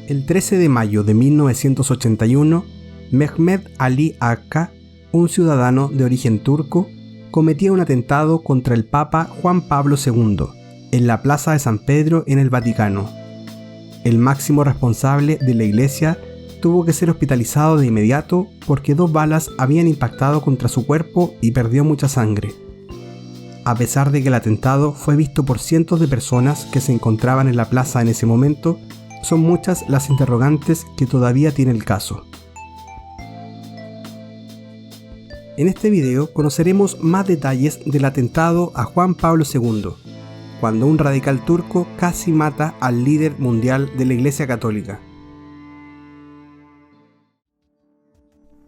El 13 de mayo de 1981, Mehmet Ali Akka, un ciudadano de origen turco, cometía un atentado contra el Papa Juan Pablo II en la Plaza de San Pedro en el Vaticano. El máximo responsable de la iglesia tuvo que ser hospitalizado de inmediato porque 2 balas habían impactado contra su cuerpo y perdió mucha sangre. A pesar de que el atentado fue visto por cientos de personas que se encontraban en la plaza en ese momento, son muchas las interrogantes que todavía tiene el caso. En este video conoceremos más detalles del atentado a Juan Pablo II, cuando un radical turco casi mata al líder mundial de la Iglesia Católica.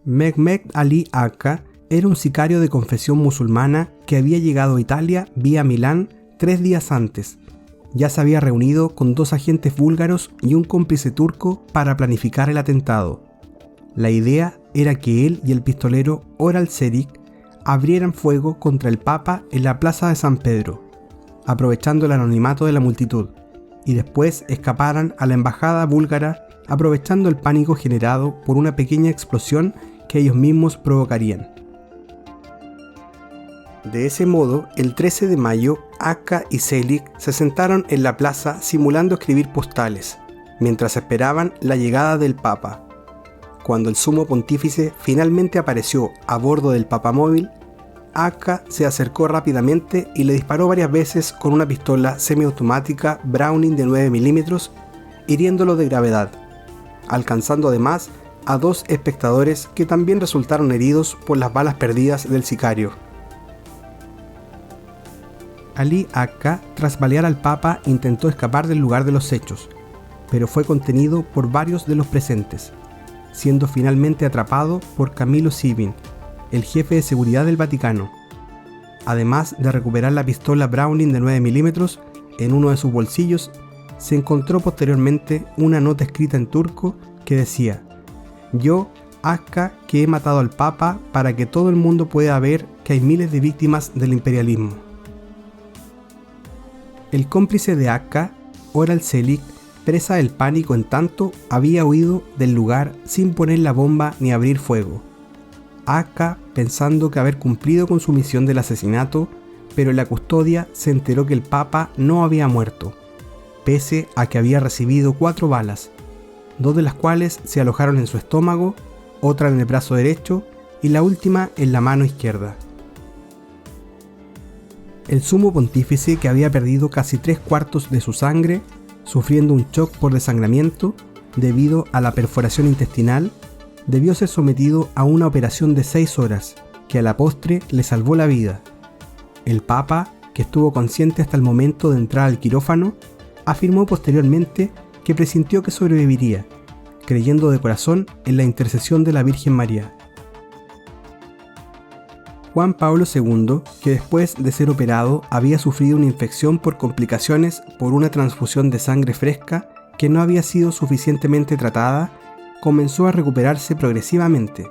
Mehmet Ali Akka era un sicario de confesión musulmana que había llegado a Italia vía Milán 3 días antes. Ya se había reunido con 2 agentes búlgaros y un cómplice turco para planificar el atentado. La idea era que él y el pistolero Oral Serik abrieran fuego contra el Papa en la Plaza de San Pedro, aprovechando el anonimato de la multitud, y después escaparan a la embajada búlgara aprovechando el pánico generado por una pequeña explosión que ellos mismos provocarían. De ese modo, el 13 de mayo, Akka y Selik se sentaron en la plaza simulando escribir postales, mientras esperaban la llegada del Papa. Cuando el sumo pontífice finalmente apareció a bordo del papamóvil, Akka se acercó rápidamente y le disparó varias veces con una pistola semiautomática Browning de 9 milímetros, hiriéndolo de gravedad, alcanzando además a 2 espectadores que también resultaron heridos por las balas perdidas del sicario. Ali Akka, tras balear al Papa, intentó escapar del lugar de los hechos, pero fue contenido por varios de los presentes, siendo finalmente atrapado por Camilo Sibin, el jefe de seguridad del Vaticano. Además de recuperar la pistola Browning de 9 milímetros, en uno de sus bolsillos se encontró posteriormente una nota escrita en turco que decía: "Yo, Akka, que he matado al Papa para que todo el mundo pueda ver que hay miles de víctimas del imperialismo". El cómplice de Akka, Oral Selik, presa del pánico en tanto, había huido del lugar sin poner la bomba ni abrir fuego. Akka, pensando que haber cumplido con su misión del asesinato, pero en la custodia se enteró que el Papa no había muerto, pese a que había recibido 4 balas, 2 de las cuales se alojaron en su estómago, otra en el brazo derecho y la última en la mano izquierda. El sumo pontífice, que había perdido casi 3/4 de su sangre, sufriendo un shock por desangramiento debido a la perforación intestinal, debió ser sometido a una operación de 6 horas, que a la postre le salvó la vida. El Papa, que estuvo consciente hasta el momento de entrar al quirófano, afirmó posteriormente que presintió que sobreviviría, creyendo de corazón en la intercesión de la Virgen María. Juan Pablo II, que después de ser operado había sufrido una infección por complicaciones por una transfusión de sangre fresca que no había sido suficientemente tratada, comenzó a recuperarse progresivamente,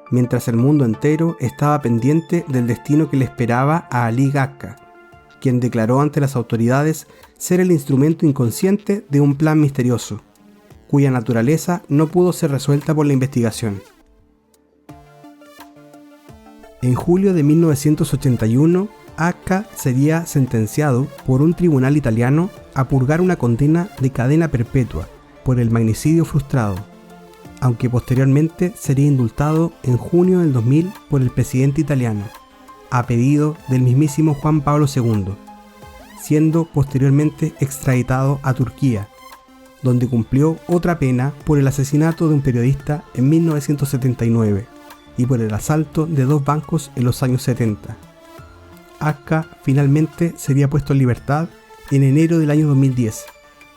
mientras el mundo entero estaba pendiente del destino que le esperaba a Ali Akka, quien declaró ante las autoridades ser el instrumento inconsciente de un plan misterioso, cuya naturaleza no pudo ser resuelta por la investigación. En julio de 1981, Akka sería sentenciado por un tribunal italiano a purgar una condena de cadena perpetua por el magnicidio frustrado, aunque posteriormente sería indultado en junio del 2000 por el presidente italiano, a pedido del mismísimo Juan Pablo II, siendo posteriormente extraditado a Turquía, donde cumplió otra pena por el asesinato de un periodista en 1979 y por el asalto de 2 bancos en los años 70. Akka finalmente sería puesto en libertad en enero del año 2010,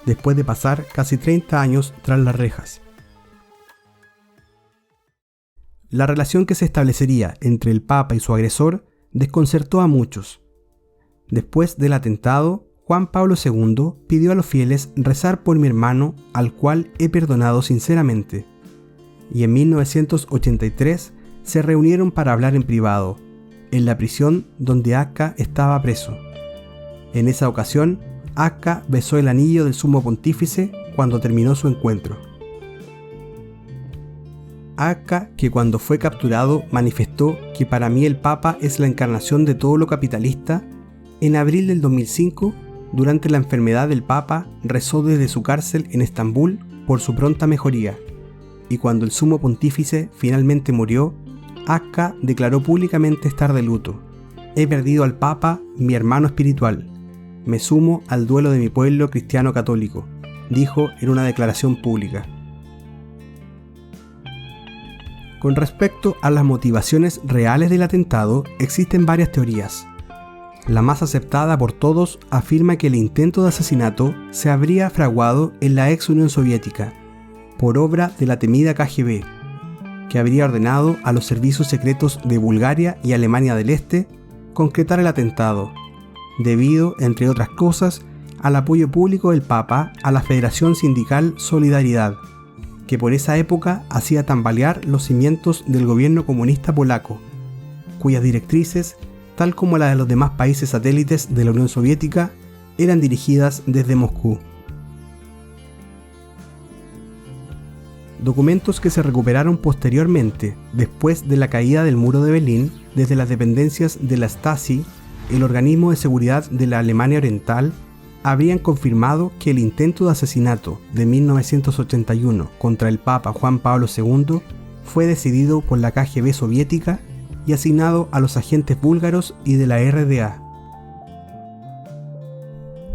después de pasar casi 30 años tras las rejas. La relación que se establecería entre el Papa y su agresor desconcertó a muchos. Después del atentado, Juan Pablo II pidió a los fieles rezar por mi hermano, al cual he perdonado sinceramente, y en 1983 se reunieron para hablar en privado, en la prisión donde Akka estaba preso. En esa ocasión, Akka besó el anillo del sumo pontífice cuando terminó su encuentro. Acá, que cuando fue capturado manifestó que para mí el Papa es la encarnación de todo lo capitalista, en abril del 2005, durante la enfermedad del Papa, rezó desde su cárcel en Estambul por su pronta mejoría, y cuando el sumo pontífice finalmente murió, Acá declaró públicamente estar de luto. He perdido al Papa, mi hermano espiritual. Me sumo al duelo de mi pueblo cristiano católico, dijo en una declaración pública. Con respecto a las motivaciones reales del atentado, existen varias teorías. La más aceptada por todos afirma que el intento de asesinato se habría fraguado en la ex Unión Soviética, por obra de la temida KGB, que habría ordenado a los servicios secretos de Bulgaria y Alemania del Este concretar el atentado, debido, entre otras cosas, al apoyo público del Papa a la Federación Sindical Solidaridad, que por esa época hacía tambalear los cimientos del gobierno comunista polaco, cuyas directrices, tal como la de los demás países satélites de la Unión Soviética, eran dirigidas desde Moscú. Documentos que se recuperaron posteriormente, después de la caída del muro de Berlín, desde las dependencias de la Stasi, el organismo de seguridad de la Alemania Oriental, habrían confirmado que el intento de asesinato de 1981 contra el Papa Juan Pablo II fue decidido por la KGB soviética y asignado a los agentes búlgaros y de la RDA.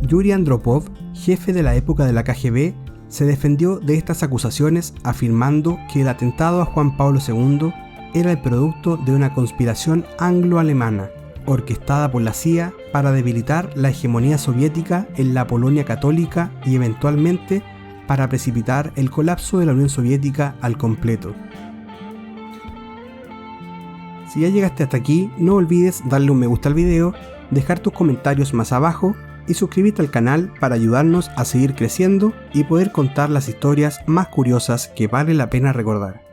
Yuri Andropov, jefe de la época de la KGB, se defendió de estas acusaciones afirmando que el atentado a Juan Pablo II era el producto de una conspiración anglo-alemana, orquestada por la CIA para debilitar la hegemonía soviética en la Polonia católica y eventualmente para precipitar el colapso de la Unión Soviética al completo. Si ya llegaste hasta aquí, no olvides darle un me gusta al video, dejar tus comentarios más abajo y suscribirte al canal para ayudarnos a seguir creciendo y poder contar las historias más curiosas que vale la pena recordar.